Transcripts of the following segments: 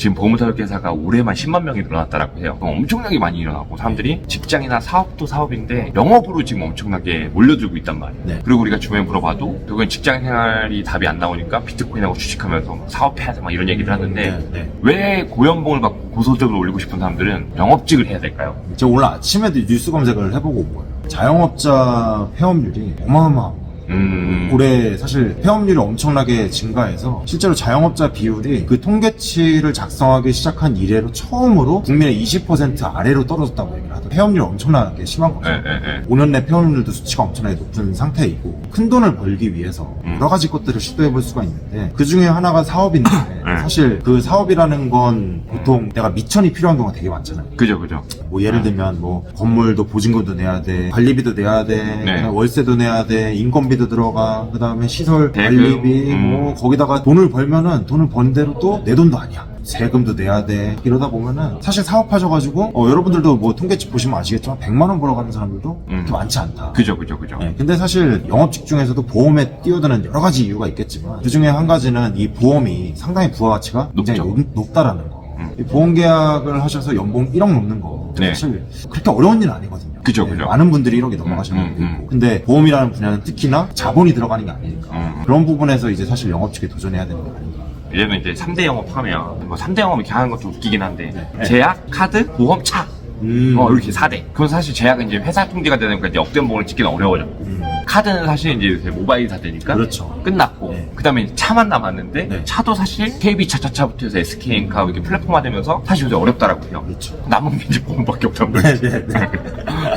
지금 보험설계사가 올해만 10만 명이 늘어났다라고 해요. 엄청나게 많이 일어나고 사람들이 직장이나 사업도 사업인데 영업으로 지금 엄청나게 몰려들고 있단 말이에요. 네. 그리고 우리가 주변에 물어봐도 결국엔 직장 생활이 답이 안 나오니까 비트코인하고 주식하면서 막 사업해야 돼 막 이런 얘기를 하는데 네. 왜 고연봉을 받고 고소득을 올리고 싶은 사람들은 영업직을 해야 될까요? 제가 오늘 아침에도 뉴스 검색을 해보고 온 거예요. 자영업자 폐업률이 어마어마하고 올해 사실 폐업률이 엄청나게 증가해서 실제로 자영업자 비율이 그 통계치를 작성하기 시작한 이래로 처음으로 국민의 20% 아래로 떨어졌다고 얘기를 하더라고요. 폐업률이 엄청나게 심한 거죠. 5년 내 폐업률도 수치가 엄청나게 높은 상태이고 큰 돈을 벌기 위해서 여러 가지 것들을 시도해 볼 수가 있는데 그 중에 하나가 사업인데 사실 그 사업이라는 건 보통 내가 미천이 필요한 경우가 되게 많잖아요. 그죠. 뭐 예를 들면 뭐 건물도 보증금도 내야 돼, 관리비도 내야 돼, 네. 월세도 내야 돼, 인건비도 들어가, 그 다음에 시설 대금, 관리비, 뭐 거기다가 돈을 벌면은 돈을 번 대로 또 내 돈도 아니야. 세금도 내야 돼. 이러다 보면은 사실 사업하셔가지고 여러분들도 뭐 통계치 보시면 아시겠지만 100만 원 벌어가는 사람들도 그렇게 많지 않다. 그죠. 네, 근데 사실 영업직 중에서도 보험에 뛰어드는 여러 가지 이유가 있겠지만 그 중에 한 가지는 이 보험이 상당히 부가가치가 굉장히 높다라는 거. 이 보험 계약을 하셔서 연봉 1억 넘는 거 네. 사실 그렇게 어려운 일은 아니거든요. 그죠. 많은 분들이 1억이 넘어가시는 분도 있고. 근데 보험이라는 분야는 특히나 자본이 들어가는 게 아니니까 그런 부분에서 이제 사실 영업직에 도전해야 되는 거 아닌가. 예전에 이제 3대 영업하면 뭐 3대 영업 이렇게 하는 것도 웃기긴 한데 네. 제약, 카드, 보험, 차 이렇게 4대. 그건 사실 제약은 이제 회사 통지가 되니까 이제 억대연봉을 찍기는 어려워졌고 카드는 사실 이제 요새 모바일 사대니까 그렇죠. 끝났고 네. 그 다음에 차만 남았는데 네. 차도 사실 KB차차차부터 해서 SK엔카 이렇게 플랫폼화 되면서 사실 요새 어렵다라고 해요. 그렇죠. 남은 게 이제 보험밖에 없단 말이에요.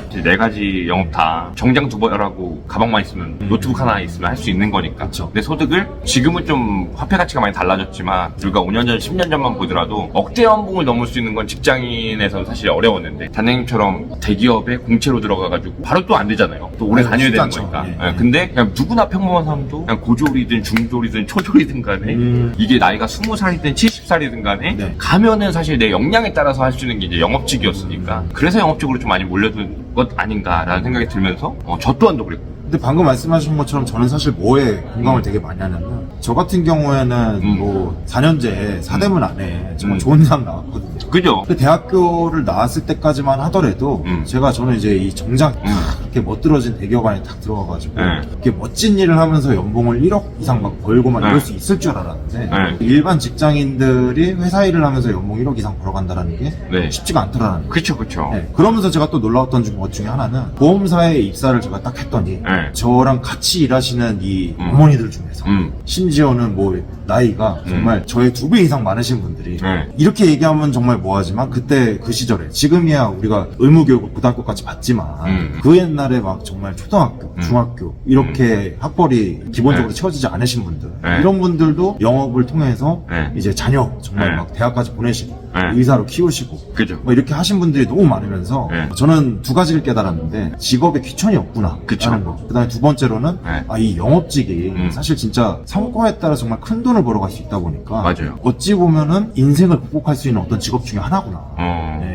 이제 4가지 영업 다 정장 2벌하고 가방만 있으면 노트북 하나 있으면 할 수 있는 거니까 그렇죠. 내 소득을 지금은 좀 화폐 가치가 많이 달라졌지만 우리가 5년 전 10년 전만 보더라도 억대 연봉을 넘을 수 있는 건 직장인에서는 사실 어려웠는데 단장님처럼 대기업에 공채로 들어가가지고 바로 또 안 되잖아요. 또 오래 네, 다녀야 쉽지 되는 않죠. 거니까. 네, 네. 근데 그냥 누구나 평범한 사람도 그냥 고졸이든 중졸이든 초졸이든 간에 이게 나이가 20살이든 70살이든 간에 네. 가면은 사실 내 역량에 따라서 할 수 있는 게 이제 영업직이었으니까 그래서 영업직으로 좀 많이 몰려든 것 아닌가라는 생각이 들면서 저 또한도 그랬고. 근데 방금 말씀하신 것처럼 저는 사실 뭐에 공감을 되게 많이 하냐면 저 같은 경우에는 뭐 4년제 사대문 안에 정말 좋은 대학 나왔거든요. 그죠? 근데 대학교를 나왔을 때까지만 하더라도 저는 이제 이 정장 이렇게 멋들어진 대기업 안에 딱 들어가가지고 이렇게 멋진 일을 하면서 연봉을 1억 이상 막 벌고만 이럴 수 있을 줄 알았는데 일반 직장인들이 회사 일을 하면서 연봉 1억 이상 벌어간다라는 게 쉽지가 않더라는 거예요. 그쵸. 네, 그러면서 제가 또 놀라웠던 것 중에 하나는 보험사에 입사를 제가 딱 했더니 저랑 같이 일하시는 이 어머니들 중에서 심지어는 뭐 나이가 정말 저의 2배 이상 많으신 분들이 이렇게 얘기하면 정말 뭐하지만 그때 그 시절에 지금이야 우리가 의무교육을 고등학교까지 받지만 그 옛날에 막 정말 초등학교, 중학교 이렇게 학벌이 기본적으로 채워지지 않으신 분들 이런 분들도 영업을 통해서 이제 자녀 정말 막 대학까지 보내시고 의사로 키우시고 그죠. 뭐 이렇게 하신 분들이 너무 많으면서 저는 2가지를 깨달았는데 직업에 귀천이 없구나 라는 거. 그 다음에 2번째로는 이 영업직이 사실 진짜 성과에 따라 정말 큰 돈을 벌어갈 수 있다 보니까 맞아요. 어찌 보면은 인생을 극복할 수 있는 어떤 직업 중에 하나구나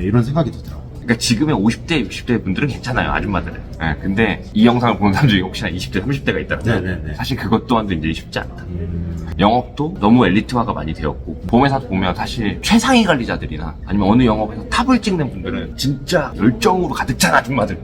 이런 생각이 들더라고요. 그러니까 지금의 50대, 60대 분들은 괜찮아요, 아줌마들은. 근데 이 영상을 보는 사람 중에 혹시나 20대, 30대가 있다면 사실 그것 또한도 이제 쉽지 않다. 영업도 너무 엘리트화가 많이 되었고 보험회사도 보면 사실 최상위 관리자들이나 아니면 어느 영업에서 탑을 찍는 분들은 진짜 열정으로 가득 찬 아줌마들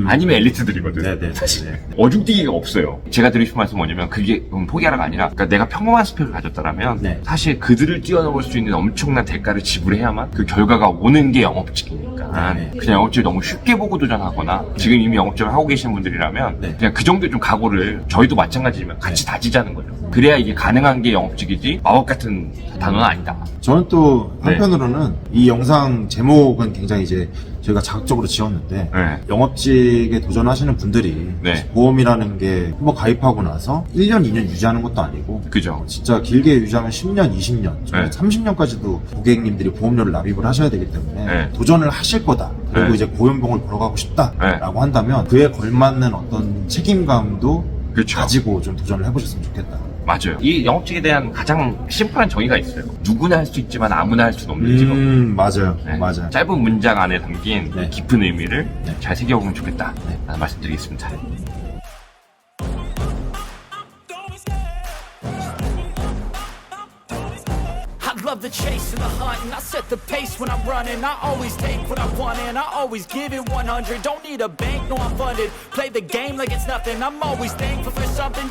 아니면 엘리트들이거든. 사실 어중뛰기가 없어요. 제가 드리고 싶은 말씀은 뭐냐면 그게 포기하라가 아니라 그러니까 내가 평범한 스펙을 가졌다면 사실 그들을 뛰어넘을 수 있는 엄청난 대가를 지불해야만 그 결과가 오는 게 영업직이니까 그냥 영업직을 너무 쉽게 보고 도전하거나 지금 이미 영업직을 하고 계신 분들이라면 그냥 그 정도의 좀 각오를 저희도 마찬가지지만 같이 다지자는 거죠. 그래야 이게 가능한 게 영업직이지 마법 같은 단어는 아니다. 저는 또 한편으로는 이 영상 제목은 굉장히 이제 저희가 자극적으로 지었는데 영업직에 도전하시는 분들이 보험이라는 게 한번 가입하고 나서 1년, 2년 유지하는 것도 아니고 그죠. 진짜 길게 유지하면 10년, 20년, 30년까지도 고객님들이 보험료를 납입을 하셔야 되기 때문에 도전을 하실 거다. 그리고 이제 고연봉을 벌어가고 싶다라고 한다면 그에 걸맞는 어떤 책임감도 가지고 좀 도전을 해보셨으면 좋겠다. 맞아요. 이 영업직에 대한 가장 심플한 정의가 있어요. 누구나 할 수 있지만 아무나 할 수는 없는 직업. 맞아요. 맞아요. 짧은 문장 안에 담긴 깊은 의미를 잘 새겨보면 좋겠다. 라는 말씀드리겠습니다. I love the chase and the hunting. I set the pace when I'm running. I always take what I want and I always give it 100. Don't need a bank, no I'm funded. Play the game like it's nothing. I'm always thankful for something.